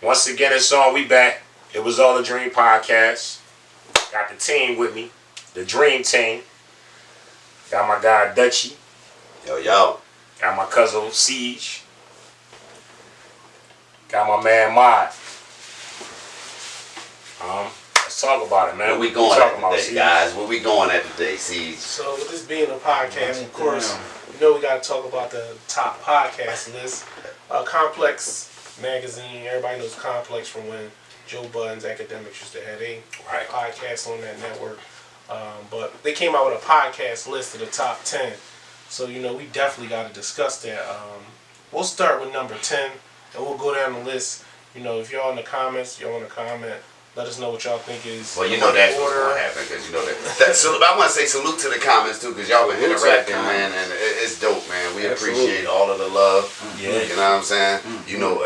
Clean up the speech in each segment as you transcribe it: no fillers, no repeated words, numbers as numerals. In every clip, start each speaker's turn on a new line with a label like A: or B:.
A: Once again, it's on. We back. It was all a dream podcast. Got the team with me, the dream team. Got my guy Dutchie.
B: Yo.
A: Got my cousin Siege. Got my man Mod. Let's talk about it, man.
B: Where we going at today, guys? Where we going at today, Siege?
C: So with this being a podcast, of course, you know we got to talk about the top podcast list. Complex Magazine, everybody knows Complex from when Joe Budden's Academics used to have a podcast on that network. But they came out with a podcast list of the top 10. So, you know, we definitely got to discuss that. We'll start with number 10, and we'll go down the list. You know, if y'all in the comments, y'all want to comment, let us know what y'all think is.
B: Well, you know that's what's going to happen, because you know that. So I want to say salute to the comments, too, because y'all been interacting, man, and it's dope, man. We appreciate all of the love. You know what I'm saying? You know,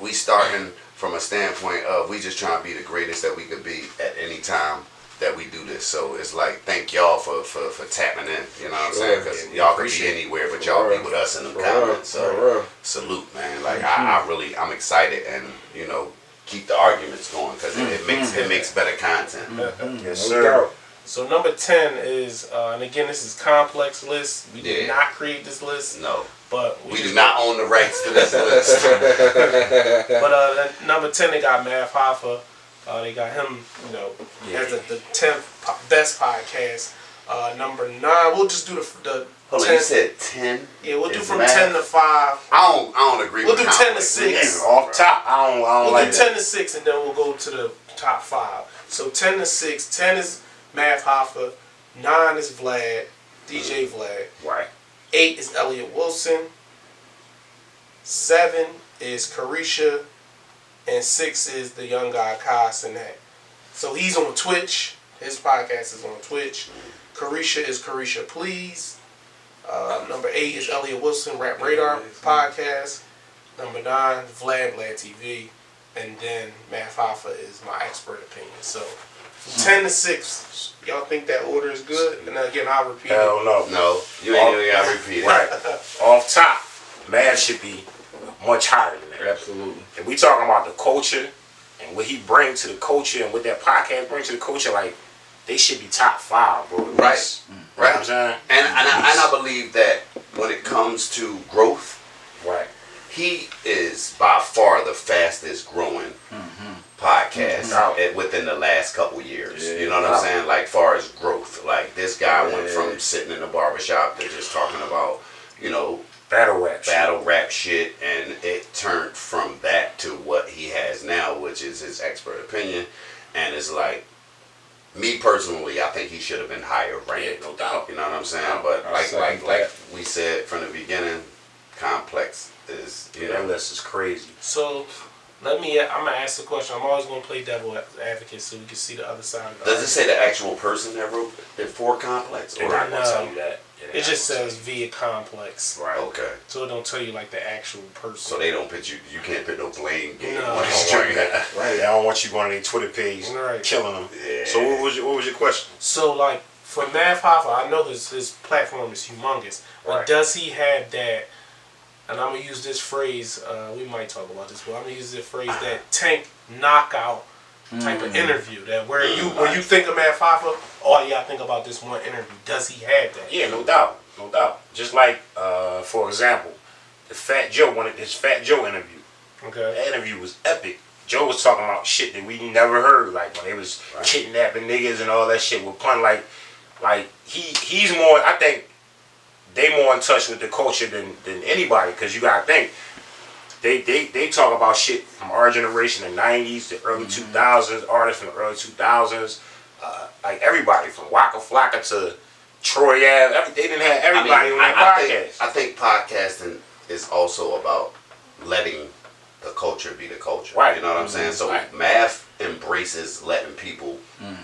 B: we starting from a standpoint of we just trying to be the greatest that we could be at any time that we do this. So it's like, thank y'all for tapping in, you know what I'm saying? Because y'all could be anywhere, but y'all be with us in the comments. So salute, man. Like, I'm excited, and, you know, keep the arguments going, because it makes better content.
A: Yes, sir.
C: So number 10 is, and again, this is Complex list. We did not create this list.
B: No.
C: But
B: we do not own the rights to this list.
C: But number 10, they got Math Hoffa. They got him, you know, as the 10th best podcast. Number 9, we'll just do the
B: Hold
C: 10.
B: on, you said 10?
C: Yeah, we'll do from 10 to 5.
B: I don't agree with that.
C: We'll do 10 to 6.
A: Off top, I don't
C: we'll
A: like
C: do 10 to 6, and then we'll go to the top 5. So 10 to 6. 10 is Math Hoffa. 9 is Vlad, DJ Vlad.
A: Right.
C: 8 is Elliot Wilson. 7 is Carisha. And 6 is the young guy Kai Cenat. So he's on Twitch. His podcast is on Twitch. Carisha is Carisha Please. Number 8 is Elliot Wilson, Rap Radar podcast. Number 9, Vlad TV. And then Math Hoffa is my expert opinion. So from 10 to 6, y'all think that order is good? And again, I'll repeat it.
A: Hell no.
B: No, you ain't even got to repeat it.
A: Right. Off top, Math should be much higher than that.
B: Absolutely.
A: If we talking about the culture and what he brings to the culture and what that podcast brings to the culture, like, they should be top 5, bro.
B: Right.
A: You know what I'm saying?
B: And I believe that when it comes to growth,
A: right,
B: he is by far the fastest growing podcast within the last couple years. You know what I'm saying? Like, far as growth. Like, this guy went from sitting in a barbershop to just talking about, you know, battle rap shit, and it turned from that to what he has now, which is his expert opinion. And it's like, me personally, I think he should have been higher ranked.
A: Yeah, no doubt.
B: You know what I'm saying? But like we said from the beginning, Complex is, you know,
A: that list is crazy.
C: So I'm gonna ask the question. I'm always gonna play devil advocate so we can see the other side of it.
B: Does it say the actual person that wrote it for Complex?
A: They're not gonna tell you that.
C: It just says via Complex.
A: Right.
B: Okay.
C: So it don't tell you like the actual person.
B: So they don't put you can't put no blame game
C: No.
B: on the street.
A: Right. They don't want you going to their Twitter page killing them.
B: Yeah.
A: So what was your question?
C: So like for Math Hoffa, I know his platform is humongous. But does he have that, and I'm gonna use this phrase, we might talk about this, but I'm gonna use this phrase, that tank knockout type of interview, that when you think of Math Hoffa, all you gotta think about this one interview. Does he have that?
A: Yeah, no doubt. Just like, for example, his Fat Joe interview. Okay. That interview was epic. Joe was talking about shit that we never heard, like when they was kidnapping niggas and all that shit with pun. Like he's more. I think they more in touch with the culture than anybody, because you gotta think. They talk about shit from our generation, the 90s, the early 2000s, artists from the early 2000s, like everybody from Waka Flocka to Troy Ave. They didn't have everybody on their podcast.
B: I think podcasting is also about letting the culture be the culture.
A: Right.
B: You know what I'm saying? So Math embraces letting people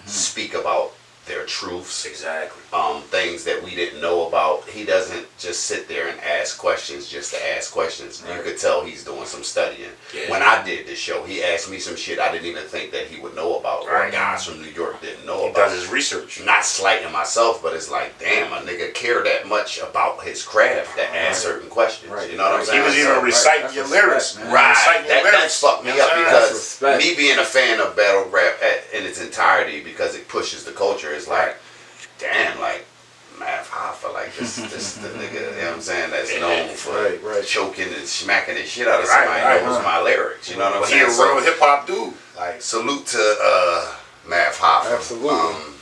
B: speak about their truths.
A: Exactly.
B: Things that we didn't know about. He doesn't just sit there and ask questions just to ask questions. Right. You could tell he's doing some studying. Yeah. When I did this show, he asked me some shit I didn't even think that he would know about, or guys from New York didn't know about.
A: He does his research.
B: Not slighting myself, but it's like, damn, a nigga care that much about his craft that ask certain questions. Right. You know what I'm saying?
A: He was even reciting your lyrics.
B: Right. That's fucked me up because me being a fan of battle rap in its entirety, because it pushes the culture, is like, damn, like Math Hoffa, like this the nigga, you know what I'm saying, that's known for choking and smacking the shit out of somebody knows my lyrics, you know what I'm saying?
A: He a real hip hop dude.
B: Like, salute to Math Hoffa.
D: Absolutely.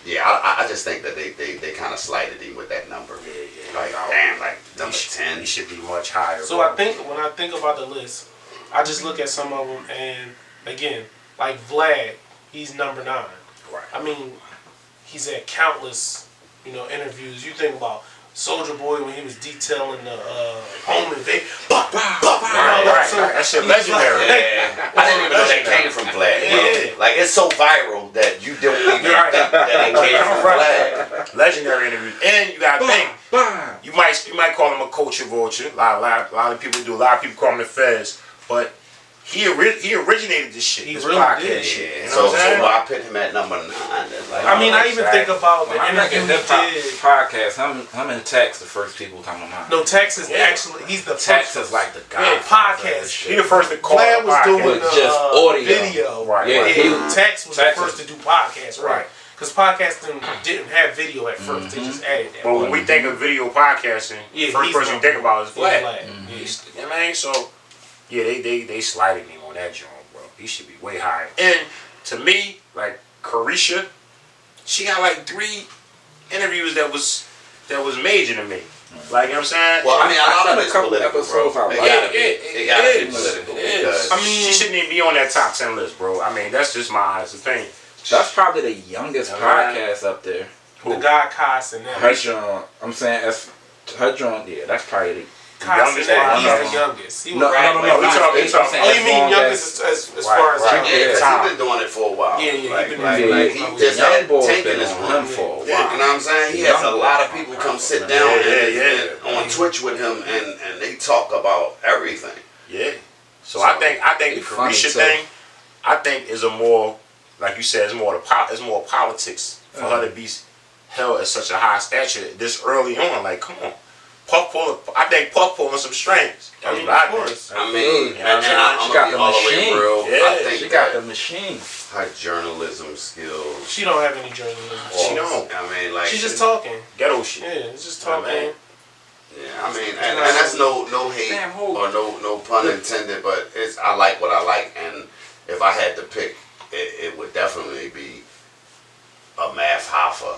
B: Yeah, I just think that they kind of slighted him with that number. Yeah. Like, damn, like number 10.
A: He should be much higher.
C: So I think when I think about the list, I just look at some of them, and again, like Vlad, he's number 9.
A: Right.
C: I mean, he's had countless, interviews. You think about Soulja Boy when he was detailing the home invasion.
A: That shit legendary.
B: I didn't even know that came from Vlad. Yeah. Like, it's so viral that you don't even think that it came from Vlad.
A: Legendary interview. And you gotta think, you might call him a culture vulture. A lot of people do. A lot of people call him the Fez. But he originated this shit.
C: He
A: this
C: really
A: podcast
C: did.
A: shit. You know
B: So
A: I
B: put him at number 9. Like,
C: I even think about the
D: I'm
C: interview
D: hip hop
C: he did.
D: podcast. I'm in Tex, the first people come to mind.
C: No, Tex is actually, he's the
D: Tex
C: first.
D: is like the guy.
C: Podcast.
A: He the first to call
C: Vlad was doing
D: With
C: the
D: just audio.
C: video.
A: Right.
D: Yeah,
C: Tex was the first to do podcasts, right?
A: Right.
C: Because podcasting didn't have video at first. They just added that.
A: But when we think of video podcasting, the first person you think about is Vlad. You know what I mean? So, yeah, they slighted him on that joint, bro. He should be way higher. And to me, like Carisha, she got like 3 interviews that was major to me. Like, you know what I'm saying?
B: Well, I mean, a lot of
D: a
B: it's
D: couple
B: political,
D: episodes
B: bro.
D: I
B: It gotta be political.
A: I mean, she shouldn't even be on that top 10 list, bro. I mean, that's just my honest opinion.
D: That's probably the youngest podcast up there.
C: The guy Kos and
D: Her
C: that.
D: joint, I'm saying, her joint, yeah, that's probably the
C: Youngest, he's the youngest. He was
D: no.
A: We talking.
C: Oh, you mean youngest as far as
B: Yeah, because he's been doing it for a while.
C: Yeah, he's been
B: doing it. He just
D: Young Boy's
B: taking
D: been
B: his
D: on
B: run
D: him for a while.
B: You know what I'm saying? He has a lot of people come sit down on Twitch with him, and they talk about everything.
A: Yeah. So I think the Carisha thing, I think is a more, like you said, it's more politics for her to be held at such a high stature this early on. Like, come on. I think Puff pulling some strings.
C: I mean, of course.
B: I mean,
D: she got the machine.
B: I think
D: she got the machine.
B: Her journalism skills.
C: She don't have any journalism.
A: She don't.
B: I mean, like,
C: she's just talking.
A: Ghetto shit.
C: Yeah, it's just talking.
B: Yeah, I mean, and that's no hate or no pun intended, but I like what I like, and if I had to pick, it would definitely be a Math Hoffa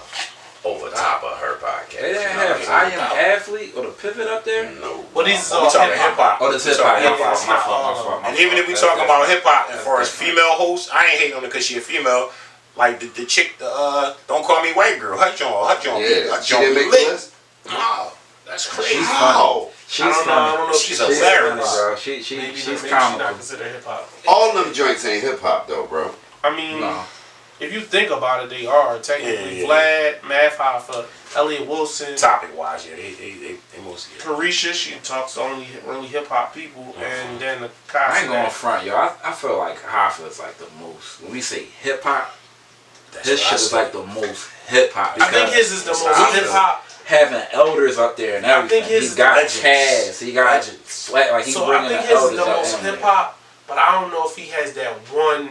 B: over top of her podcast.
D: They didn't have I Am Athlete or the Pivot up there?
B: No.
C: Well, these
A: We talking hip hop.
D: Oh, this hip hop.
A: And even if we talking about hip hop, as far as female hosts, I ain't hating on her because she a female. Like the chick, Don't Call Me White Girl, her joint.
B: Yeah, she didn't make the list.
A: Wow, that's crazy.
D: She's funny.
C: I don't know if
A: She's
C: a
A: hilarious,
D: bro. She's
C: Maybe
D: comical.
C: not considered hip hop.
B: All them joints ain't hip hop though, bro.
C: I mean,
D: No.
C: if you think about it, they are technically.
A: Yeah.
C: Vlad, Math Hoffa, Elliot Wilson,
A: Topic wise, yeah, they mostly.
C: Carisha. She talks to only really hip hop people, and then the Kos.
D: I ain't going front, yo. I feel like Hoffa is like the most. When we say hip hop, his shit is like the most hip hop.
C: I think his is the most hip hop.
D: Having elders up there and everything.
C: I think
D: He got
A: legends.
D: Chaz. He got Swag. Like he's
C: So I
D: bringing
C: think
D: the
C: his is
D: elders
C: the
D: up
C: most
D: in there.
C: hip hop, but I don't know if he has that one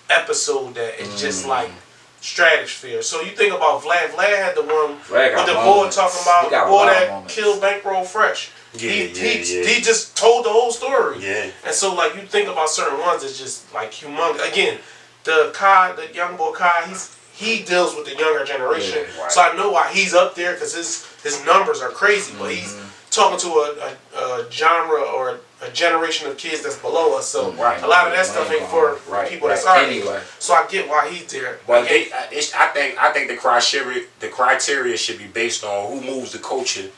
C: episode that is just like stratosphere. So you think about Vlad. Vlad had the one
D: Vlad got
C: with the boy
D: moments.
C: talking
D: He
C: about
D: got
C: the boy
D: a lot of
C: that
D: moments.
C: killed Bankroll Fresh.
A: Yeah,
C: He just told the whole story.
A: Yeah.
C: And so like you think about certain ones, it's just like humongous. Again, the young boy Kai, he deals with the younger generation.
A: Yeah, right.
C: So I know why he's up there because his numbers are crazy. But he's talking to a genre or a generation of kids that's below us. So a lot of that stuff ain't for people that's our age.
D: Anyway.
C: So I get why he's there.
A: But I think the criteria should be based on who moves the culture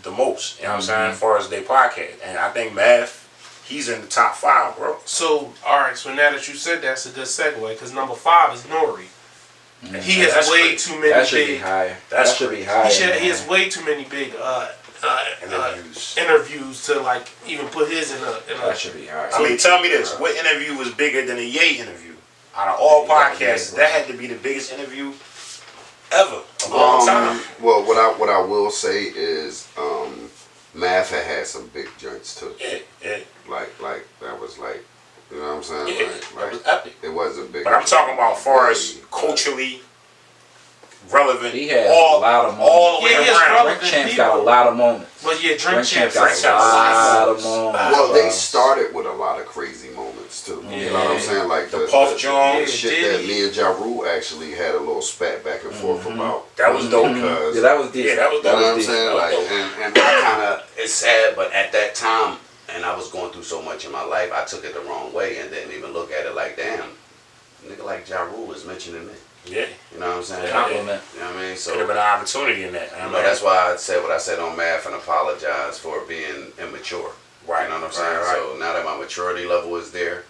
A: the most. You know what I'm saying? As far as their podcast, and I think Math, he's in the top 5, bro.
C: So all right. So now that you said that's a good segue because number 5 is Nori. He has way too many
D: that should
C: big.
D: Be higher.
A: That
D: should be higher.
C: He has way too many big interviews to like even put his in a.
D: That should be higher.
A: I mean, tell me this: what interview was bigger than a Ye interview? Out of all podcasts, that had to be the biggest interview ever of all time.
B: Well, what I will say is, Math had some big joints too.
A: Yeah.
B: Like that was like, you know what I'm saying?
A: Yeah, that was epic.
B: It wasn't big.
A: But I'm talking about far as culturally relevant.
D: He had a lot of moments.
A: All the way around.
D: Drink Champs got a lot of moments.
C: But yeah, Drink Champs
D: got a lot of moments.
B: Well, they started with a lot of crazy moments too.
A: Yeah.
B: You know what I'm saying? Like
A: the Puff Jones,
B: the shit that me and Ja Rule actually had a little spat back and forth about.
A: That was dope.
B: Because,
D: yeah, that was decent.
A: Yeah, that was dope.
B: You know what I'm saying? Like, and I kind of, it's sad, but at that time, and I was going through so much in my life, I took it the wrong way and didn't even look at it like, damn, nigga like Ja Rule is mentioning me.
A: Yeah.
B: You know what I'm saying?
D: Compliment.
B: You know what I mean? So
A: could have been an opportunity in that.
B: you know, that's why I said what I said on Math and apologize for being immature.
A: Right.
B: You know what I'm saying?
A: Right.
B: So now that my maturity level is there,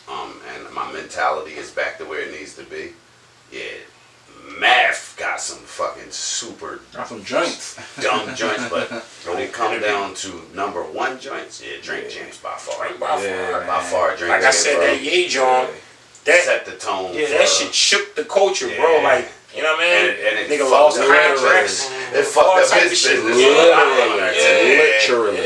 B: and my mentality is back to where it needs to be, yeah, Math got some fucking super
D: Got some joints.
B: dumb joints, but when it comes down to number one joints, yeah, Drink Champs by far.
A: By
B: far, Drink
A: Like I
B: Champs,
A: said,
B: bro.
A: that Ye John, that
B: set the tone.
C: Yeah,
A: that shit shook the culture, bro.
B: Yeah.
A: Like, you know what I mean?
B: And it
A: Nigga
B: fucked
A: lost
B: up
A: contracts.
B: It fucked
A: all
B: up
A: type
B: his
A: of shit.
B: business.
D: Literally.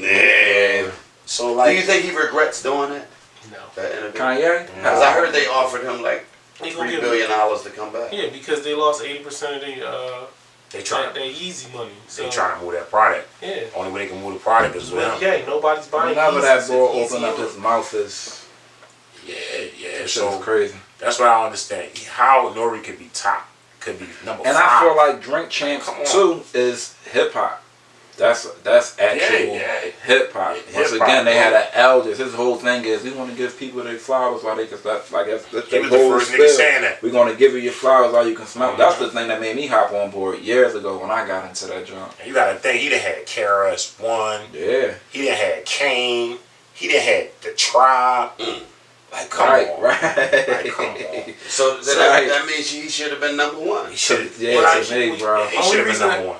A: Yeah. So
B: Do you
A: like,
B: think he regrets doing that?
C: No.
B: That interview?
D: Kanye?
B: Because I heard they offered him like
C: He gonna
B: $3
C: get
B: billion to come back.
C: Yeah, because they lost 80% of
A: they trying
C: their easy money. So
A: they trying to move that product.
C: yeah.
A: Only way they can move the product is with
C: But
A: him.
C: yeah, nobody's buying.
D: Whenever
C: Yeezys
D: that boy
C: if
D: open
C: Yeezy
D: up his mouth is
A: Yeah.
D: so
A: So
D: crazy.
A: that's what I don't understand. How Nori could be top, could be number
D: And
A: 5.
D: I feel like Drink Champs
A: Come on.
D: too is hip hop. That's actual
A: Yeah.
D: hip hop.
A: Yeah,
D: Once
A: hip-hop,
D: again, they
A: bro.
D: had an elders. His whole thing is we want to give people their flowers while they can stop. Like that's
A: he
D: the
A: was the
D: whole
A: first nigga
D: spill.
A: saying that.
D: We're gonna give you your flowers while you can smell. That's the thing that made me hop on board years ago when I got into that joint.
A: And you gotta think, he done had KRS-One.
D: Yeah.
A: He done had Kane. He done had The Tribe. Like, come on.
D: Right.
A: Like, come on.
B: So that means he should have been number one.
A: He should.
D: Yeah, to me, bro.
A: He should have been number 1.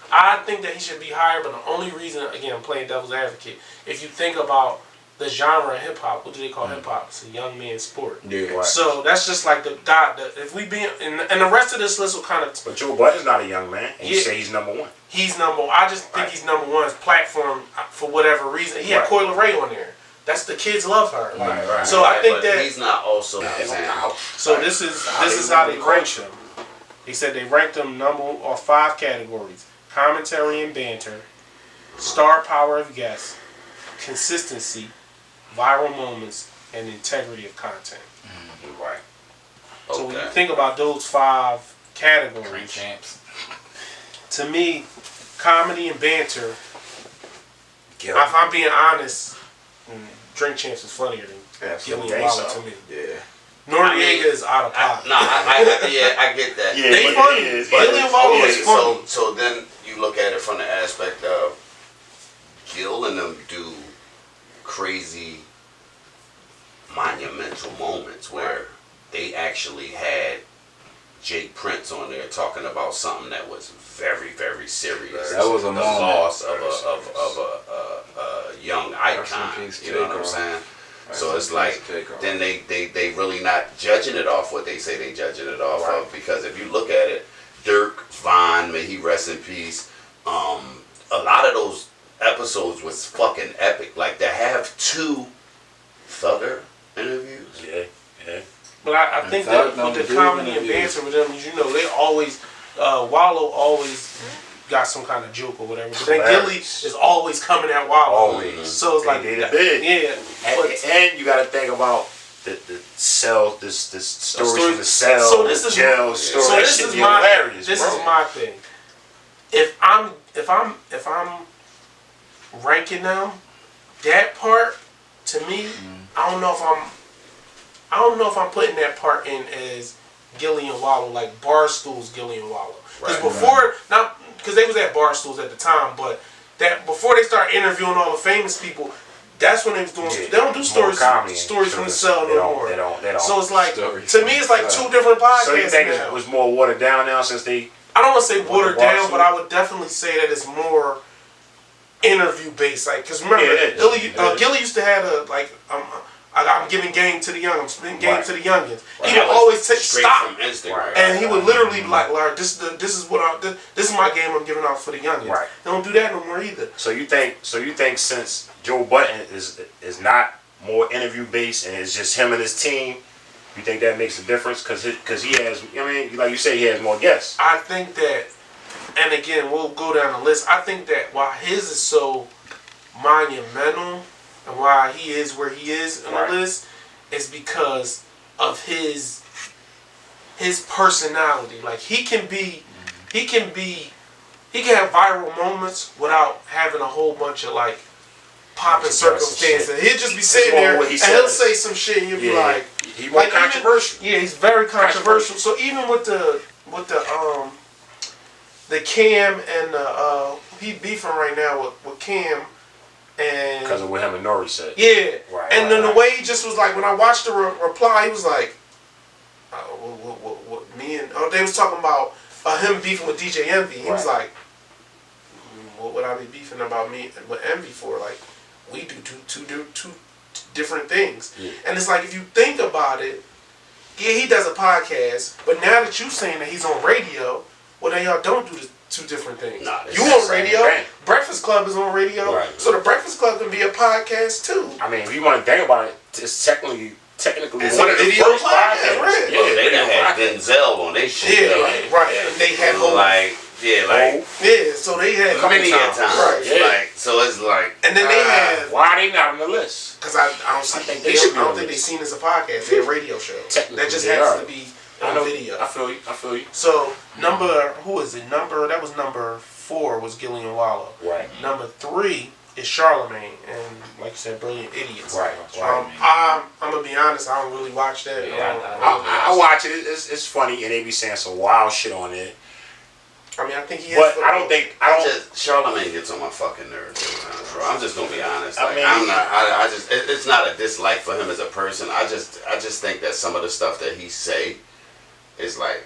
C: I think that he should be higher, but the only reason, again, I'm playing devil's advocate. If you think about the genre of hip hop, what do they call hip hop? It's a young man's sport.
D: Yeah.
A: Right.
C: So that's just like the God. If we be and the rest of this list will kind of.
A: But Joe Budden's not a young man. And you
C: Yeah.
A: say he's number 1.
C: He's number. I just think
A: Right.
C: he's number one's platform for whatever reason. He had
A: Right.
C: Coi Leray on there. That's the kids love her. Like,
A: Right.
C: So I think
B: but
C: that.
B: he's not also.
C: So this is how they ranked him. He said they ranked him number or 5 categories: commentary and banter, star power of guests, consistency, viral moments, and integrity of content.
A: Right.
C: So when you think about those 5
D: Drink
C: categories,
D: Champs.
C: to me, comedy and banter.
A: Gil.
C: If I'm being honest, Drink Champs is funnier than Gillian
A: Think
C: Wallen
A: so.
C: to me.
B: Yeah.
C: Noriega is out of pocket.
B: I get that.
A: Yeah,
C: They
A: but
C: funny.
A: it is.
C: Gillian Wallen is funny.
B: So then you look at it from the aspect of Gil and them do crazy monumental moments where they actually had Jake Prince on there talking about something that was very, very serious.
D: That was a
B: the
D: moment.
B: loss of a young icon.
D: peace,
B: You know what I'm
D: J. Cole.
B: saying?
D: Rest
B: So
D: in
B: it's
D: peace,
B: like
D: J. Cole.
B: then they really not judging it off what they say they judging it off of, because if you look at it, Dirk, Von, may he rest in peace. A lot of those episodes was fucking epic. Like to have 2 Thugger interviews.
A: Yeah.
C: But I think that with the comedy and banter with them, you know, they always Wallow always got some kind of joke or whatever. But then Gilly is always coming at Wallow.
A: Always.
C: So it's like
A: They did it big.
C: Yeah.
A: And you got to think about the cell, this stories
C: story-
A: from the cell,
C: so this is-
A: jail story.
C: So
A: That
C: this
A: shit
C: is
A: be
C: my
A: hilarious,
C: this
A: bro.
C: is my thing. If I'm ranking them, that part to me, I don't know if I'm putting that part in as Gillian Wallow, like Barstool's Gillian Wallow. Because before, not because they was at Barstool's at the time, but that before they started interviewing all the famous people, That's when they was doing. They don't do stories from the cell no more.
A: They don't.
C: So it's like, to me, it's like two different podcasts.
A: So you think
C: now.
A: it was more watered down now since they?
C: I don't want to say watered down, but I would definitely say that it's more interview based. Like, because remember, Gilly used to have I'm giving game to the young. I'm spitting game to the youngins. He would always take stop, and he would literally be like, "Larry, this is my game I'm giving out for the youngins."
A: Right.
C: They don't do that no more either.
A: So you think since Joe Budden is not more interview based and it's just him and his team, you think that makes a difference? Because he has, I mean, like you say, he has more guests.
C: I think that, and again, we'll go down the list. I think that while his is so monumental and why he is where he is on the list is because of his personality. Like he can have viral moments without having a whole bunch of like popping circumstances. He'll just be sitting there and he'll say some shit and you'll be like,
A: he's more controversial.
C: He's very controversial. So even with the Cam and he beefing right now with Cam. And
A: because of what him and Nori said.
C: Yeah. And then the way he just was like, when I watched the reply, he was like, what me and... they was talking about him beefing with DJ Envy. He was like, what would I be beefing about me with Envy for? Like, we do two different things. Yeah. And it's like, if you think about it, yeah, he does a podcast, but now that you're saying that he's on radio, well, then y'all don't do two different things.
B: Nah,
C: you on radio, Breakfast Club is on radio, so the Breakfast Club can be a podcast too.
A: I mean, if you want to think about it, it's technically
B: it's
A: one of the first podcasts.
B: Right. Yeah, they done had Denzel on they shit.
C: Yeah, right. And they had so they had
B: many times. Right.
C: Yeah.
B: Like, so it's like,
C: and then they had.
A: Why are they not on the list?
C: Because I don't think they seen as a podcast. They're a radio show. That just has to be on video.
A: I feel you.
C: So who is it? That was number 4 was Gillian Wallow.
A: Right.
C: Number 3 is Charlemagne, and like you said, Brilliant Idiots.
A: Right.
C: I'm gonna be honest, I don't really watch that.
A: Yeah, I watch it. It's funny, and they be saying some wild shit on it.
C: I mean, I think he is.
A: But I don't.
B: Charlemagne gets on my fucking nerves sometimes, bro. I'm just gonna be honest. Like, it's not a dislike for him as a person. I just think that some of the stuff that he say is like,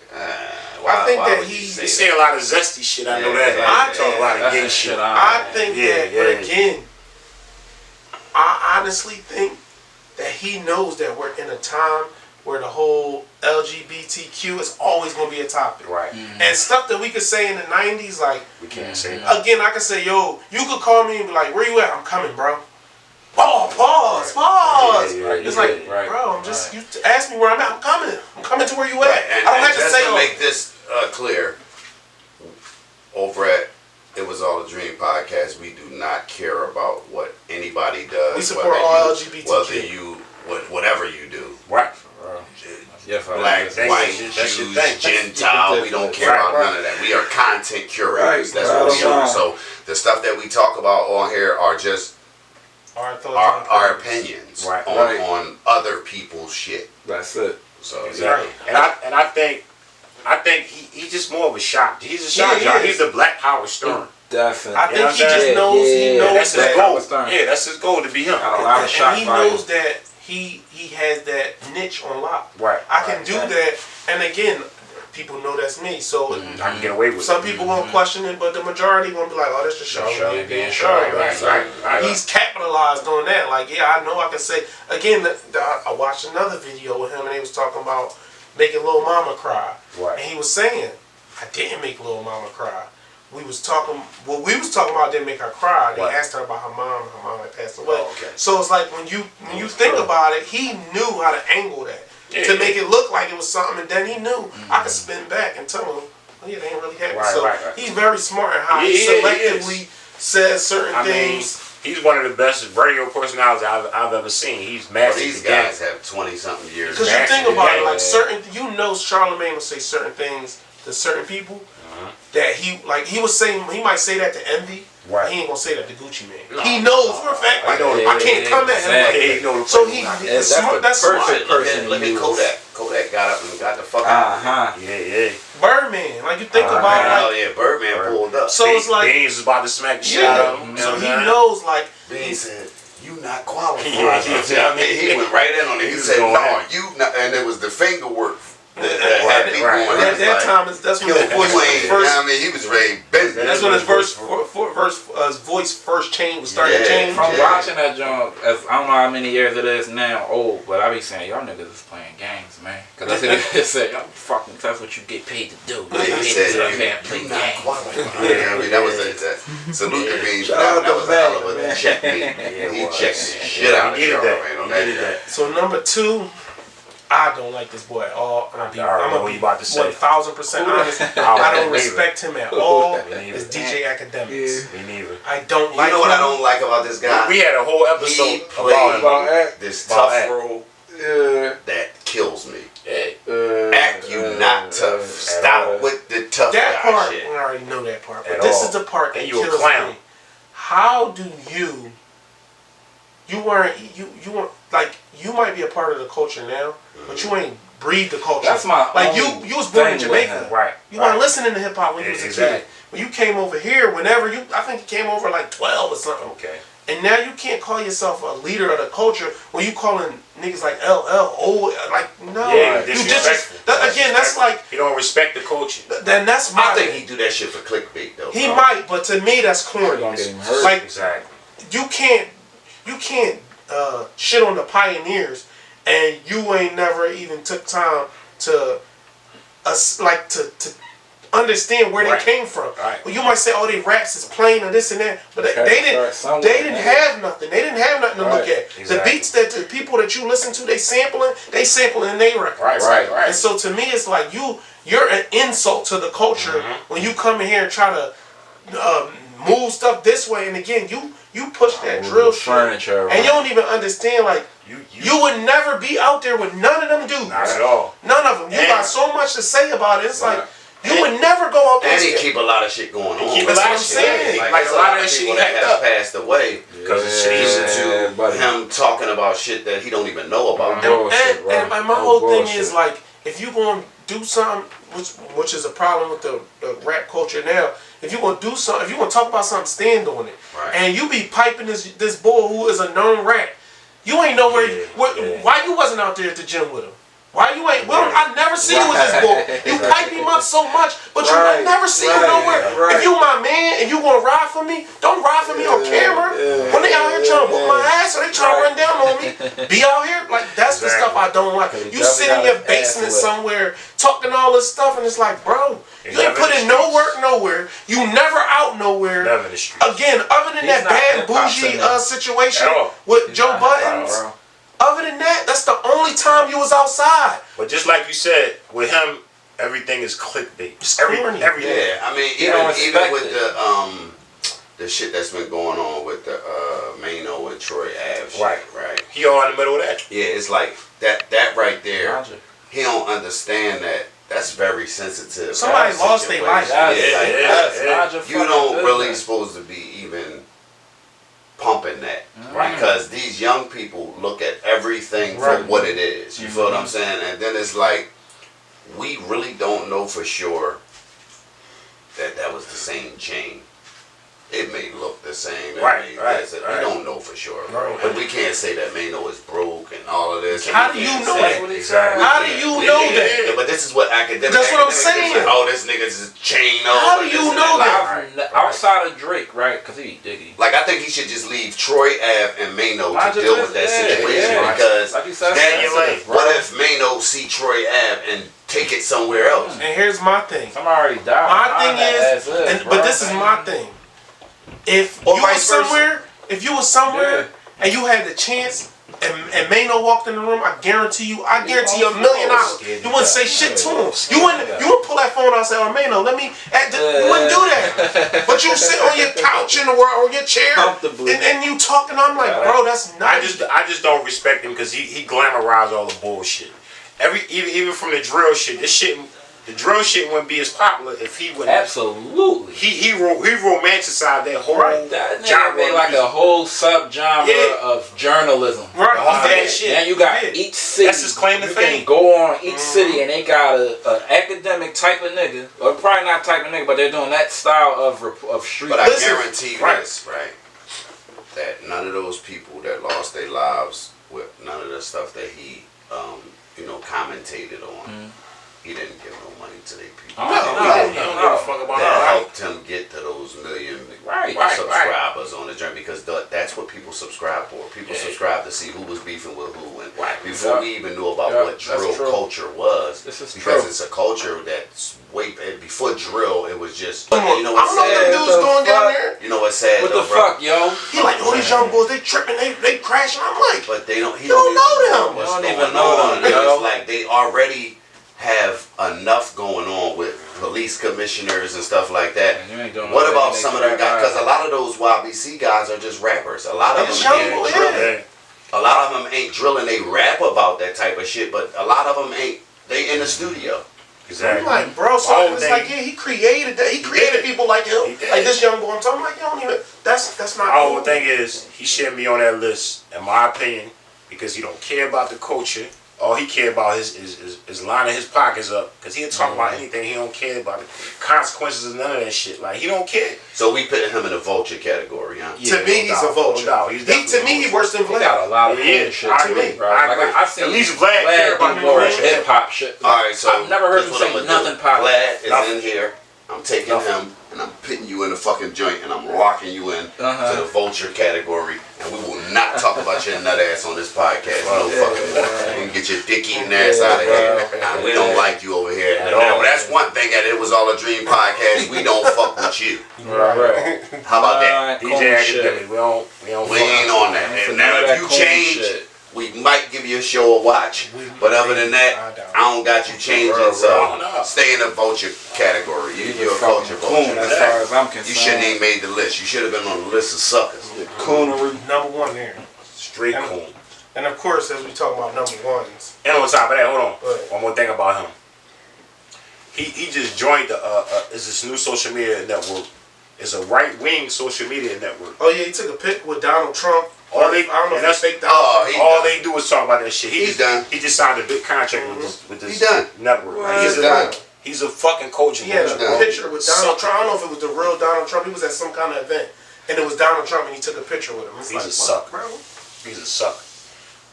C: he's
A: saying a lot of zesty shit. I know that. I talk a lot of gay shit.
C: I think but again, I honestly think that he knows that we're in a time where the whole LGBTQ is always going to be a topic.
A: Right.
C: And stuff that we could say in the 90s, like...
A: We can't say that.
C: Again, I could say, yo, you could call me and be like, where you at? I'm coming, bro. Oh, pause. It's like, bro, I'm just... You ask me where I'm at, I'm coming. I'm coming to where you at.
B: And,
C: I don't have to
B: just
C: say...
B: to make this clear, over at It Was All a Dream podcast, we do not care about what anybody does.
C: We support all LGBTQ.
B: Whatever you do.
A: Right.
B: Black, white, Jews, Gentile, we don't care about none of that. We are content curators. That's what we are. So the stuff that we talk about on here are just our opinions on other people's shit.
D: That's it.
B: So
A: exactly. And I think he's just more of a shock. He's a shock jock. He's the Black Howard Stern.
D: Definitely.
C: I think he just knows. He knows
A: that's his goal. Yeah, that's his goal to be him.
D: And
C: he knows that he has that niche on lock.
A: Right.
C: I can do that, and again, people know that's me. So
A: I can get away with it.
C: Some people won't question it, but the majority gonna be like, "Oh, that's just Charlemagne being Charlemagne." Right. He's capitalized on that. Like, yeah, I know I can say. Again, I watched another video with him, and he was talking about making Lil Mama cry.
A: Right.
C: And he was saying, "I didn't make Lil Mama cry." We was talking about didn't make her cry. They asked her about her mom had passed away. Oh, okay. So it's like when you think about it, he knew how to angle that to make it look like it was something, and then he knew I could spin back and tell him, oh, yeah, they ain't really happy. He's very smart in how he selectively says certain things.
A: He's one of the best radio personalities I've ever seen. He's massive.
B: These guys have 20-something years.
C: Because you think about it, like Charlemagne will say certain things to certain people. That he was saying, he might say that to Envy. Right. He ain't gonna say that to Gucci Mane. He knows for a fact. Like, I can't come at him. So he's smart. That's
B: perfect person. Look at Kodak. Kodak got up and got the fuck out.
A: Yeah.
C: Birdman. Like you think about.
B: Birdman pulled up.
C: So it's like
A: Beans is about to smack the shit out of him.
C: So he knows like
B: Beans said, you not qualified.
A: Yeah.
B: He went right in on it. He said, no, you not, and it was the finger work that had me going.
C: At that time, that's when his voice first.
B: I mean, he was ready.
C: That's when his voice first changed, was starting to change.
D: From watching that joint, I don't know how many years it is now old, but I be saying, y'all niggas is playing games, man. Because that's what it said, y'all fucking, that's what you get paid to do.
B: He said,
D: play games.
B: I mean, that was a salute to me. That was a hell of a checkmate. He checked the shit out of Charlamagne.
C: So number 2, I don't like this boy at all. I'm gonna be 1,000% honest. I don't respect him at all. It's DJ Akademiks.
A: Me neither.
C: I don't like him.
B: You know what I don't like about this guy?
A: We had a whole episode about
B: this tough role that kills me. Act you not tough. Stop with the tough
C: that
B: guy
C: part,
B: shit.
C: I already know that part. But this is the part that kills me. How do you weren't like, you might be a part of the culture now, but you ain't breathe the culture.
D: That's my
C: like you was born in Jamaica,
A: right?
C: You weren't listening to hip hop when you was a kid. When you came over here, I think you came over like 12 or something.
A: Okay.
C: And now you can't call yourself a leader of the culture when you calling niggas like LL old, like no.
A: Yeah,
C: you again, that's like
A: you don't respect the culture.
C: Then that's my.
B: I think he do that shit for clickbait though.
C: He might, but to me that's corny. Like
A: exactly.
C: You can't shit on the pioneers, and you ain't never even took time to understand where they came from.
A: Right.
C: Well, you might say, "Oh, they raps is plain or this and that," but they didn't have nothing. They didn't have nothing to look at. Exactly. The beats that the people that you listen to, they sampling in their records.
A: Right.
C: And so to me, it's like you're an insult to the culture when you come in here and try to move stuff this way. And again, you push that drill
D: furniture,
C: and you don't even understand, like, you would never be out there with none of them dudes.
A: Not at all.
C: None of them. You got so much to say about it. It's like, you would never go out there.
B: And he keep a lot of shit going on.
C: That's what I'm saying.
B: Like a lot of that shit that has passed away because it's reason to him talking about shit that he don't even know about.
C: And my whole thing is, like, if you going to do something, which is a problem with the rap culture now, if you're going to do something, if you're going to talk about something, stand on it.
B: Right.
C: And you be piping this boy who is a known rat. You ain't know why you wasn't out there at the gym with him. Why you ain't? Well, I never see you with this boy. You pipe him up so much, but you never see him nowhere. If you my man and you gonna ride for me, don't ride for me on camera. When they out here trying to whoop my ass or they trying to run down on me, be out here like that's the stuff I don't like. You sit in your basement somewhere talking all this stuff, and it's like, bro, you ain't put in no work nowhere. You never out nowhere. Again, other than that bad bougie situation with Joe Buttons. Other than that, that's the only time you was outside.
A: But just like you said, with him, everything is clickbait. Everything.
B: Yeah, I mean, even with the shit that's been going on with the Mano and Troy Ave shit, right?
A: He all in the middle of that.
B: Yeah, it's like that right there. He don't understand that. That's very sensitive.
C: Somebody lost their life.
B: You don't really supposed to be even pumping that because these young people look at everything for what it is. You feel what I'm saying? And then it's like, we really don't know for sure that was the same chain. It may look the same. We don't know for sure, bro. But we can't say that Mano is broke and all of this.
C: How do you know that? How do you know that?
B: But this is what academics.
C: That's what I'm saying.
B: Like, oh, this nigga's chain on.
C: How do you know that?
D: Outside of Drake, right? Because he diggy.
B: Like, I think he should just leave Troy Ave and Mano to deal with that situation because then what if Mano see Troy Ave and take it somewhere else?
C: And here's my thing.
D: Somebody already died.
C: My thing is, but this is my thing. If you was somewhere and you had the chance and Mano walked in the room, I guarantee you $1 million. You wouldn't say shit to him. You wouldn't pull that phone out and say, "Oh, Mano, let me." You wouldn't do that. But you sit on your couch in the world or your chair and you talking. I'm like, bro, that's nice.
A: I just don't respect him because he glamorized all the bullshit. Even from the drill shit, the drill shit wouldn't be as popular if he wouldn't.
D: Absolutely.
A: He romanticized that whole
D: genre. Made like a whole subgenre of journalism.
C: Right.
A: Off that shit.
D: And you got each city.
A: That's his claim to fame.
D: You can go on each city and they got an academic type of nigga, or probably not type of nigga, but they're doing that style of street.
B: But I guarantee you this, right? That none of those people that lost their lives with none of the stuff that he, commentated on. He didn't give no money to their people.
A: He don't give a fuck about
B: that
A: that.
B: helped him get to those million subscribers on the journey, because that's what people subscribe for. People subscribe to see who was beefing with who, and before we even knew about what drill culture was, because it's a culture that's way before drill. It was just. You know what's sad?
C: I don't know them dudes going down there.
B: You know what's sad?
D: What the fuck, yo?
C: He like, these young boys, they tripping, they crashing. I'm like,
B: but they don't. He
C: don't know them.
B: What's
D: don't
B: going
D: even know
B: on?
D: them, yo.
B: It's like they already have enough going on with police commissioners and stuff like that. What about some of them guys? Because a lot of those YBC guys are just rappers. A lot of them ain't drilling. A lot of them ain't drilling. They rap about that type of shit, but a lot of them ain't. They in the studio.
C: Exactly. I'm like, bro, so it's like, he created that. He created people like him, like this young boy. I'm talking like, you don't even. That's not.
A: My whole thing is he shouldn't be on that list, in my opinion, because he don't care about the culture. All he care about is lining his pockets up, because he'll talk about anything. He don't care about the consequences of none of that shit. Like, he don't care.
B: So we put him in the vulture category, huh?
C: Yeah, to me, he's a vulture. To me, he's worse than Vlad.
D: He got a lot of shit to me, bro.
A: I've seen at least Vlad care about
D: more hip hop shit.
B: All right, so
D: I've never heard him say nothing positive.
B: Vlad is in here. I'm taking him and I'm putting you in the fucking joint and I'm locking you in to the vulture category, and we will not talk about your nut ass on this podcast. No fucking more. You can get your dick eating ass out of here. We don't like you over here at all. That's one thing that It Was All a Dream podcast. We don't fuck with you.
D: Right.
B: How about that?
A: DJ Academic, we
B: ain't on that. And now if you change, we might give you a show a watch, but other than that, I don't got you changing. So stay in the vulture category. You're a culture vulture.
D: As far as I'm concerned,
B: you shouldn't even made the list. You should have been on the list of suckers.
C: Coonery, number one there.
A: Straight coon.
C: And of course, as we talk about number ones.
A: And on top of that, hold on. One more thing about him. He just joined is this new social media network. It's a right wing social media network.
C: Oh yeah, he took a pic with Donald Trump.
A: I don't know if that's fake. All they do is talk about that shit.
B: He's done.
A: He just signed a big contract with this network.
B: Well,
A: he's a fucking coach.
C: He had a picture with Donald Trump. I don't know if it was the real Donald Trump. He was at some kind of event, and it was Donald Trump, and he took a picture with him.
A: He's like, a sucker, bro. He's a sucker.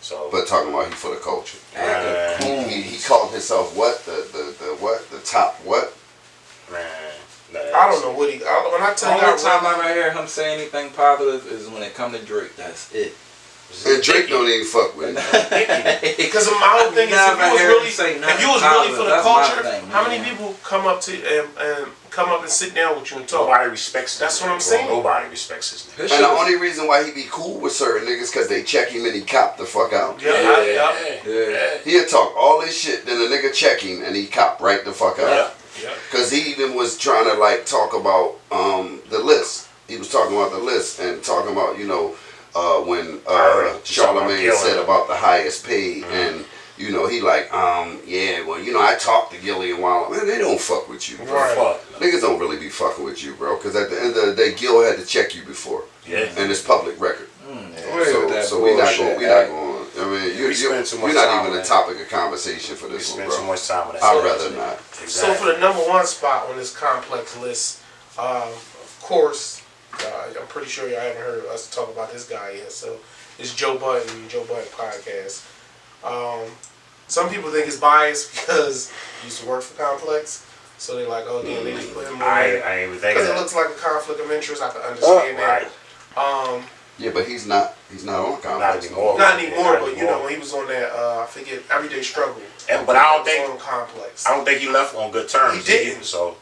A: So,
B: but talking about he for the culture. He called himself what? The top what?
A: Man.
C: I don't know what he. When I tell you,
D: the only time I ever hear him say anything positive is when it come to Drake. That's it.
B: And Drake don't even fuck with it.
C: Because my whole thing is, if you was really for the culture, how many people come up to and sit down with you and talk?
A: Nobody respects.
C: That's what I'm saying.
A: Nobody respects his nigga.
B: And the only reason why he be cool with certain niggas because they check him and he cop the fuck out.
C: Yeah.
B: He'll talk all this shit, then the nigga check him and he cop right the fuck out. Because he even was trying to like talk about the list. He was talking about the list and talking about, when Charlamagne said about the highest paid, and he like, I talked to Gillie and Wallen. Man, they don't fuck with you, bro.
C: Right.
B: Niggas don't really be fucking with you, bro. Because at the end of the day, Gil had to check you before, and it's public record. So we not going. I mean, you're not even a topic of conversation for this one, bro.
A: Too much time on that.
B: I'd rather not.
C: Exactly. So for the number one spot on this complex list, of course, I'm pretty sure y'all haven't heard us talk about this guy yet. So it's Joe Budden podcast. Some people think it's biased because he used to work for Complex. So they're like, oh, damn, they just put him on there.
A: I ain't even think
C: because it looks like a conflict of interest. I can understand that.
A: Right.
B: Yeah, but he's not on Complex.
C: Not anymore, but when he was on that, I forget, Everyday Struggle.
A: But I don't think
C: on Complex.
A: I don't think he left on good terms.
C: He didn't.
A: So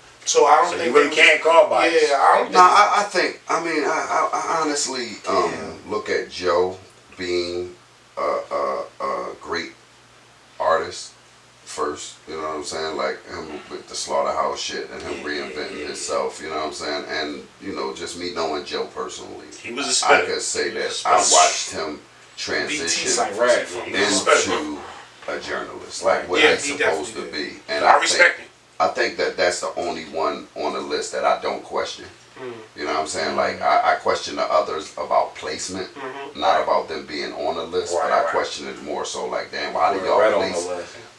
C: I don't think
A: you really can't call bias.
C: Yeah, I don't think.
B: No, I think. I mean, I honestly look at Joe being a great artist first. You know what I'm saying? Like him with the Slaughterhouse shit and him reinventing himself. You know what I'm saying? And just me knowing Joe personally,
A: he was a spitter.
B: I could say that I watched him transition into a journalist, like what he's supposed to be. And
A: I respect him.
B: I think that's the only one on the list that I don't question. You know what I'm saying? Like, I question the others about placement, not about them being on the list, but I question it more so like, damn, why do y'all place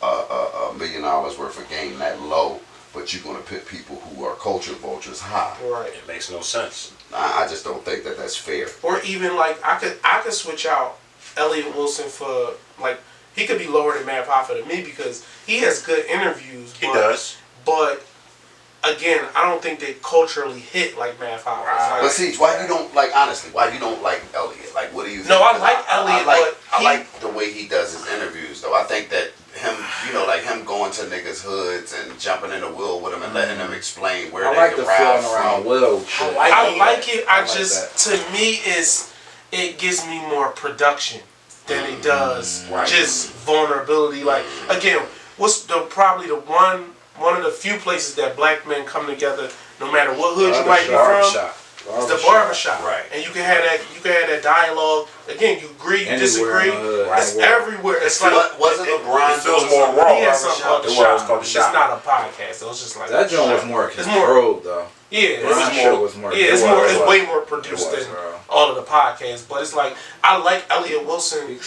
B: $1 million worth of game that low, but you're going to put people who are culture vultures high?
C: Right.
A: It makes no sense.
B: I just don't think that that's fair.
C: Or even like I could switch out Elliott Wilson for like he could be lower than Matt Hoffa to me because he has good interviews.
A: He does.
C: But again, I don't think they culturally hit like Matt Hoffa.
A: Right.
B: But see, why you don't like honestly? Why you don't like Elliott? Like, what do you?
C: No,
B: think?
C: I like Elliott, but
B: I like the way he does his interviews, though. I think that him, like him going to niggas' hoods and jumping in the wheel with them and letting them explain where they
D: like the
B: arrived
D: feeling around
B: from.
D: Will shit.
C: I like it.
D: I like
C: to me, it gives me more production than it does just vulnerability. Like again, what's probably the one of the few places that black men come together, no matter what hood you might be from. It's the barbershop,
B: right?
C: And you can have that dialogue. Again, you agree, you disagree. It's everywhere. It's like
B: wasn't LeBron
A: feels more raw.
C: He had something called the shop. It's
A: shop.
C: not a podcast. It was just like
D: that joint was more controlled though.
C: Yeah,
D: it's
C: way more produced than all of the podcasts. But it's like I like Elliott Wilson on the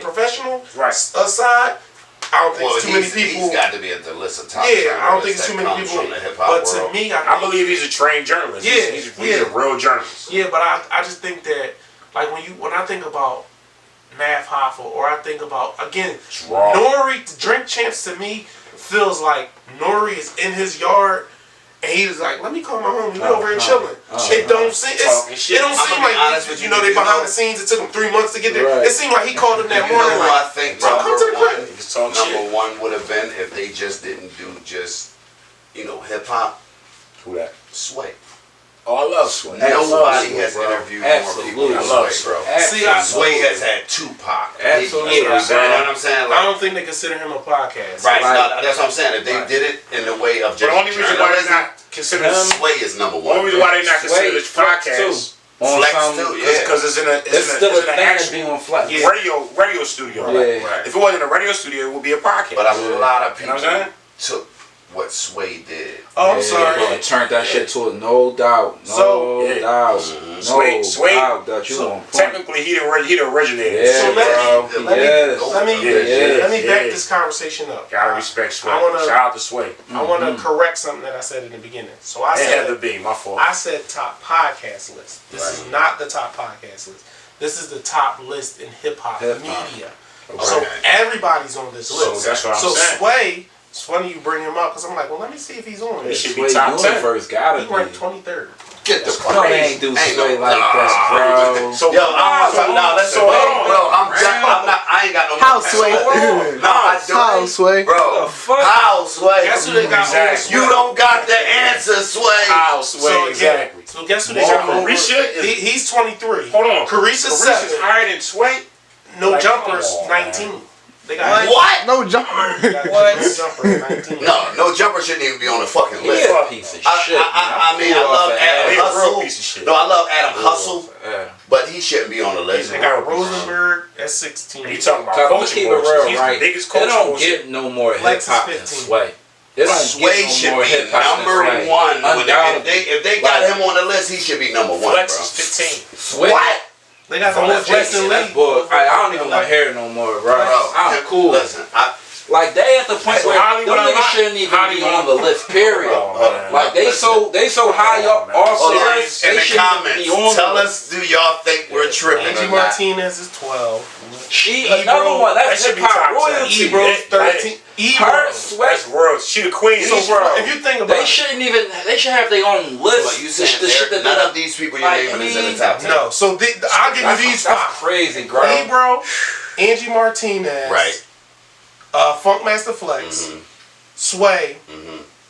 C: professional side. I don't think it's too many people.
B: He's got to be at the list of top.
C: Yeah, I don't think it's too many people. But to me, I
A: believe he's a trained journalist.
C: Yeah,
A: he's a real journalist.
C: Yeah, but I just think that like when I think about Math Hoffa or I think about again Nori, Drink Champs to me feels like Nori is in his yard. And he was like, "Let me call my homie. We over here chilling." It don't seem like
B: honest,
C: you know they behind the scenes. It took him 3 months to get there. Right. It seemed like he called him that morning.
B: Like, I think
C: number
B: one would have been if they just didn't do hip hop.
A: Who that?
B: Sway.
A: Oh, I love Sway.
B: Nobody has interviewed more people than Sway, bro.
C: See,
B: Sway has had Tupac.
D: Absolutely.
B: You know what I'm saying?
C: I don't think they consider him a podcast.
B: Right. That's what I'm saying. If they did it in the way of just
A: the only reason why they're not considered
B: Sway is number one.
A: The only reason why they're not considered a podcast.
B: Flex too,
A: because it's
D: still
A: an
D: a
A: actual radio studio.
D: Yeah.
A: Right. If it wasn't a radio studio, it would be a podcast.
B: But a lot of people
A: took
B: what Sway did.
C: Oh, I'm sorry.
D: And turned that shit to it, no doubt.
A: Sway, technically he the originator.
D: Yeah,
C: so let me back this conversation up.
A: Gotta respect Sway. Shout out to Sway.
C: I want to correct something that I said in the beginning. So I
A: said
C: had
A: to be my fault.
C: I said top podcast list. This is not the top podcast list. This is the top list in hip hop media. Okay. So everybody's on this list.
A: So that's what I'm saying.
C: Sway. It's funny you bring him up because I'm like, well, let me see if he's on.
A: He should be top 10.
C: He ranked 23rd.
B: Get the fuck
D: out. Ain't do Sway like that, bro.
B: So I ain't got no.
E: How Sway?
B: No, I do.
E: How Sway?
B: Bro, how Sway?
C: Guess who they got over?
B: You don't got the answer, Sway.
A: How Sway? Exactly.
C: So guess who they got over?
A: Carisha?
C: He's 23.
A: Hold on.
C: Carisha's 7.
A: Higher than Sway?
C: No Jumpers 19. They got
B: what?
E: No jumper.
C: What? No Jumper 19.
B: No Jumper shouldn't even be on the fucking list.
D: He's a piece of shit.
B: I mean, I love Adam Hustle.
A: Piece of shit.
B: No, I love Adam Hustle, but he shouldn't be on the list.
C: They got Rosenberg at 16.
A: You talking about coaching?
D: He's
A: the biggest coach.
D: They don't get no more hip hop than Sway.
B: Sway should be number one. If they got him on the list, he should be number one.
A: Flex is 15.
D: Sway.
B: What?
C: They got the Jason Lee.
D: I don't even want to hear it no more, bro. I'm cool.
B: Listen,
D: like they at the point where them niggas shouldn't even be on the list. Period. Like they so high up. Also,
B: in the comments, tell us, do y'all think we're tripping?
C: Angie Martinez is 12.
D: Another one. That's hip hop royalty, bro.
C: 13.
D: Her Sway.
A: That's world. She the queen.
C: So, if you think about
D: it, they should have their own list.
B: But you saying none of these people you're naming is in the top 10.
C: No. So I'll give you these 5.
D: That's crazy, bro.
C: Ebro, Angie Martinez.
B: Right.
C: Funkmaster Flex, Sway,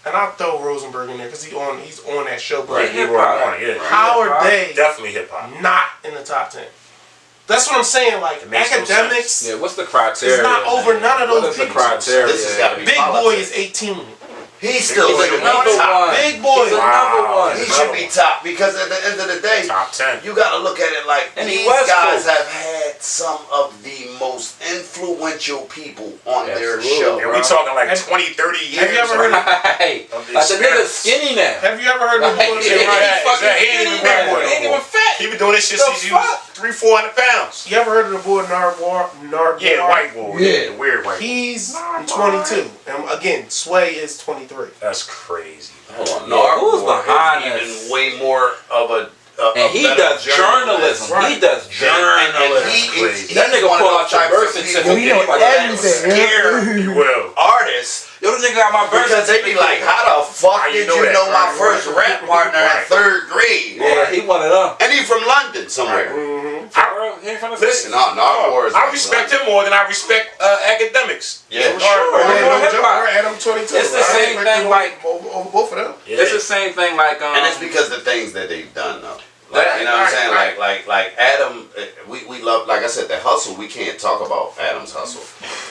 C: and I'll throw Rosenberg in there because he's on that show. But how are they
A: definitely hip hop
C: not in the top 10? That's what I'm saying. Like academics.
D: Yeah, what's the criteria?
C: It's not over none of those people.
D: Criteria?
B: This has got to be
C: Big Boy is 18.
B: He's still in the
D: top.
C: Big Boy.
D: He's another one.
B: He should be top because at the end of the day,
A: top 10.
B: You got to look at it like these guys have had some of the most influential people on their show.
A: And we talking like 20, 30 years.
C: Have you ever heard of
D: like the nigga skinny now?
C: Have you ever heard of
D: He ain't even fat.
A: He been doing this shit since he was 300-400 pounds.
C: You ever heard of the boy Nardwuar?
A: Yeah, white boy.
C: Yeah.
A: The weird white boy.
C: He's 22. And again, Sway is 23.
A: That's crazy.
B: Hold on.
D: Who's behind
B: is
D: this?
B: even way more of a
D: and he does journalism.
C: Right.
D: He does journalism.
B: He's
D: that nigga
B: one of
D: pull
B: those
D: out your
B: types
D: birth
B: of
D: certificate.
B: people
E: He know
D: like
E: everything.
B: scare
A: You will.
B: artists.
D: Yo, this nigga got my birth
B: Because they be
D: certificate.
B: like, how the fuck
A: How
B: did
A: you
B: you
A: know that?
B: know my
A: Right,
B: first
A: right.
B: rap partner in
A: Right.
B: 3rd grade?
D: Yeah, he one of them.
B: And he from London somewhere.
D: He ain't from the
A: Listen,
B: Nardwuar is
A: I respect him more than I respect academics.
B: Yeah.
A: For sure.
C: Adam 22.
D: It's the same thing like
C: over both of them.
A: Yeah.
D: it's the same thing like
B: And it's because the things that they've done though. Like, you know what I'm saying?
A: Right.
B: Like Adam, we love, like I said, the hustle. We can't talk about Adam's hustle.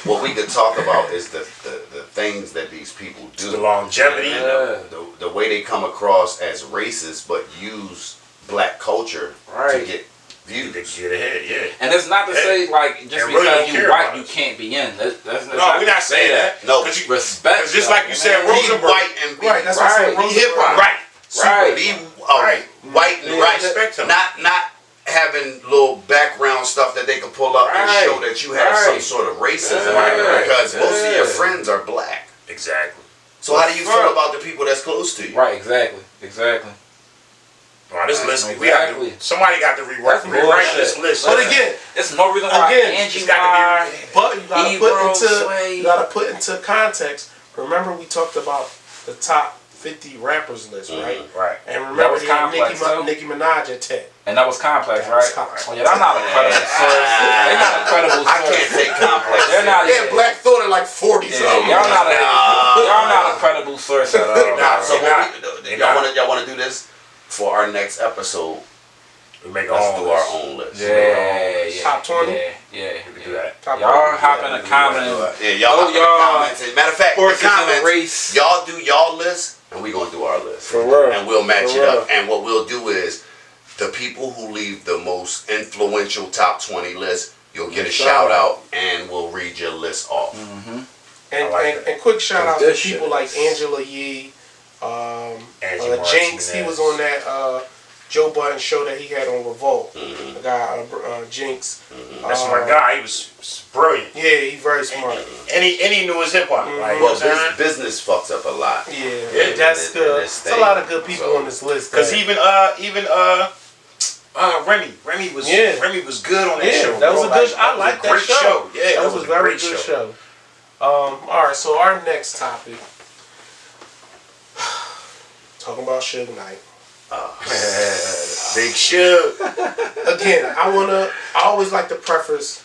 B: What we could talk about is the things that these people do.
A: The longevity.
B: And the way they come across as racist, but use black culture to get views.
A: To get ahead, yeah.
D: and it's not to say like just
A: And really
D: because
A: don't
D: you
A: care
D: white
A: about
D: you
A: it.
D: can't be in. That's
A: No, we're not saying that.
B: No.
A: Cause you,
D: Respect.
A: cause just like you said,
B: He
A: Rosenberg.
B: white and be
C: Right, that's what I said.
D: Right.
B: He hip hop.
A: Right.
B: Super. He
A: Right.
B: white and
A: Yeah,
B: right.
A: respect him.
B: Not having little background stuff that they can pull up and
D: Right.
B: show that you have some sort of racism.
D: Yeah.
B: Because most of your
D: Yeah.
B: friends are black.
A: Exactly.
B: So how do you feel about the people that's close to you?
D: Right, exactly.
A: Wow, this list,
D: Exactly.
A: somebody got to rewrite
D: That's
A: this
D: bullshit.
A: list.
C: But again,
D: It's no reason why
C: Again,
D: Angie
A: it's gotta
D: Wire,
C: but you
D: Sway.
C: gotta put into context. Remember we talked about the top 50 rappers list, right?
A: Right.
C: And
D: That
C: remember
D: was
C: he had
D: complex, too.
C: Nicki Minaj at 10.
D: and that was complex,
C: That was
D: right?
C: complex.
D: Oh yeah, that's not a credible source. They're not a credible
B: I
D: source.
B: can't take complex.
D: They're not.
C: Yeah, Black Thought at like 40
D: Yeah,
C: something.
D: y'all not a credible source at all.
A: Nah,
B: So
A: They
B: y'all want to do this for our next episode?
A: We make
B: Let's
A: our
B: do
A: own
B: our
A: list.
B: own list.
D: Yeah.
C: Top 20?
D: Yeah.
A: We can do that.
C: Top
D: Y'all
C: 20.
D: hop in the comments.
B: Yeah, y'all hop in the comments. And matter of fact, the
D: Horses in the
B: comments,
D: race.
B: y'all do y'all list, and we gonna do our list.
E: For real.
B: And we'll match
E: For
B: it up.
E: real.
B: And what we'll do is, the people who leave the most influential top 20 list, you'll get a shout out, and we'll read your list off.
C: And quick shout out to
E: This
C: people
E: shit
C: like
E: is-
C: Angela Yee,
A: Angie
C: Jinx. He
A: Martinez.
C: was on that Joe Budden show that he had on Revolt.
B: Mm-hmm.
C: The guy Jinx.
A: That's my guy. He was brilliant.
C: Yeah, he's very smart.
A: And he knew his hip hop. Like, you know
B: Well,
A: what I'm saying?
B: business fucks up a lot.
C: Yeah, that's good.
B: this
C: There's a lot of
B: thing.
C: good people
B: So-
C: on this list.
A: Cause
C: that-
A: even Remy was good on that
C: Yeah,
A: show.
C: that was
A: bro.
C: a good.
A: Like,
C: I like that
A: great
C: show.
A: Yeah,
C: that was a very good show. All right, so our next topic, talking about Suge Knight.
A: Big Suge.
C: Again, I always like to preface